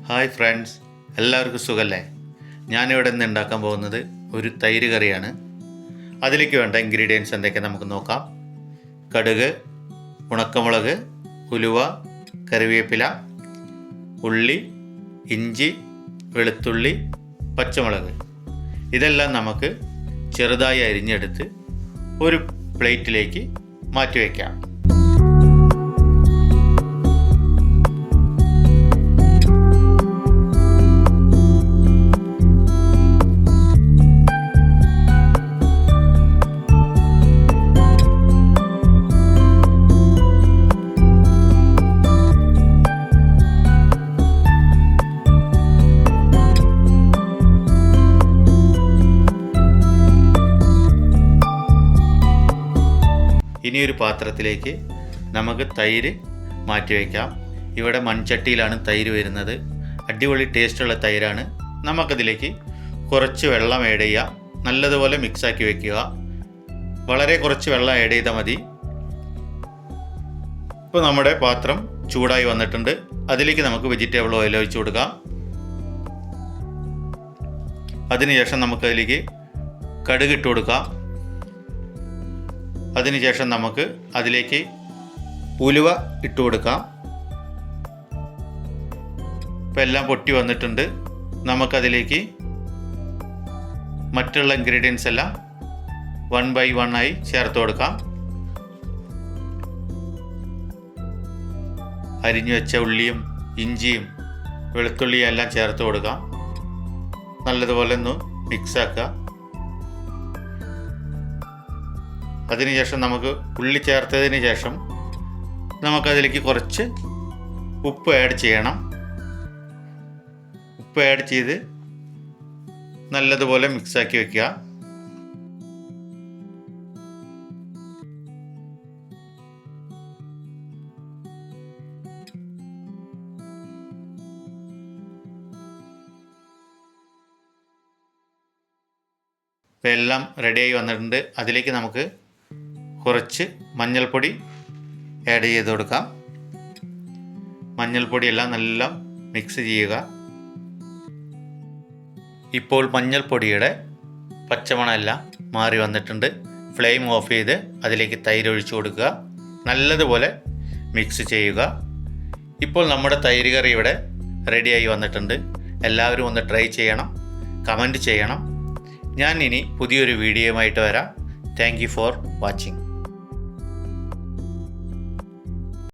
Hi friends, എല്ലാവർക്കും സുഖല്ലേ? ഞാനിവിടെ നിന്ന് ഉണ്ടാക്കാൻ പോകുന്നത് ഒരു തൈര് കറിയാണ്. അതിലേക്ക് വേണ്ട ഇൻഗ്രീഡിയൻസ് എന്തൊക്കെ നമുക്ക് നോക്കാം. കടുക്, ഉണക്കമുളക്, ഉലുവ, കറിവേപ്പില, ഉള്ളി, ഇഞ്ചി, വെളുത്തുള്ളി, പച്ചമുളക്. ഇതെല്ലാം നമുക്ക് ചെറുതായി അരിഞ്ഞെടുത്ത് ഒരു പ്ലേറ്റിലേക്ക് മാറ്റി വയ്ക്കാം. ഇനിയൊരു പാത്രത്തിലേക്ക് നമുക്ക് തൈര് മാറ്റി വയ്ക്കാം. ഇവിടെ മൺചട്ടിയിലാണ് തൈര് വരുന്നത്. അടിപൊളി ടേസ്റ്റുള്ള തൈരാണ്. നമുക്കതിലേക്ക് കുറച്ച് വെള്ളം ആഡ് ചെയ്യുക. നല്ലതുപോലെ മിക്സാക്കി വയ്ക്കുക. വളരെ കുറച്ച് വെള്ളം ആഡ് ചെയ്താൽ മതി. ഇപ്പോൾ നമ്മുടെ പാത്രം ചൂടായി വന്നിട്ടുണ്ട്. അതിലേക്ക് നമുക്ക് വെജിറ്റബിൾ ഓയിൽ ഒഴിച്ച് കൊടുക്കാം. അതിനുശേഷം നമുക്കതിലേക്ക് കടുക് ഇട്ട് കൊടുക്കാം. അതിനുശേഷം നമുക്ക് അതിലേക്ക് ഉലുവ ഇട്ട് കൊടുക്കാം. ഇപ്പം എല്ലാം പൊട്ടി വന്നിട്ടുണ്ട്. നമുക്കതിലേക്ക് മറ്റുള്ള ഇൻഗ്രീഡിയൻസ് എല്ലാം 1 by 1 ആയി ചേർത്ത് കൊടുക്കാം. അരിഞ്ഞു വെച്ച ഉള്ളിയും ഇഞ്ചിയും വെളുത്തുള്ളിയും എല്ലാം ചേർത്ത് കൊടുക്കാം. നല്ലതുപോലെ ഒന്ന് മിക്സാക്കുക. അതിനുശേഷം നമുക്ക് ഉള്ളി ചേർത്തതിന് ശേഷം നമുക്കതിലേക്ക് കുറച്ച് ഉപ്പ് ആഡ് ചെയ്യണം. ഉപ്പ് ആഡ് ചെയ്ത് നല്ലതുപോലെ മിക്സാക്കി വയ്ക്കുക. ഇപ്പം എല്ലാം റെഡിയായി വന്നിട്ടുണ്ട്. അതിലേക്ക് നമുക്ക് കുറച്ച് മഞ്ഞൾപ്പൊടി ആഡ് ചെയ്ത് കൊടുക്കാം. മഞ്ഞൾപ്പൊടിയെല്ലാം നല്ല മിക്സ് ചെയ്യുക. ഇപ്പോൾ മഞ്ഞൾപ്പൊടിയുടെ പച്ചമണമെല്ലാം മാറി വന്നിട്ടുണ്ട്. ഫ്ലെയിം ഓഫ് ചെയ്ത് അതിലേക്ക് തൈര് ഒഴിച്ചു കൊടുക്കുക. നല്ലതുപോലെ മിക്സ് ചെയ്യുക. ഇപ്പോൾ നമ്മുടെ തൈര് കറി ഇവിടെ റെഡിയായി വന്നിട്ടുണ്ട്. എല്ലാവരും ഒന്ന് ട്രൈ ചെയ്യണം, കമൻറ്റ് ചെയ്യണം. ഞാൻ ഇനി പുതിയൊരു വീഡിയോയുമായിട്ട് വരാം. Thank you for watching.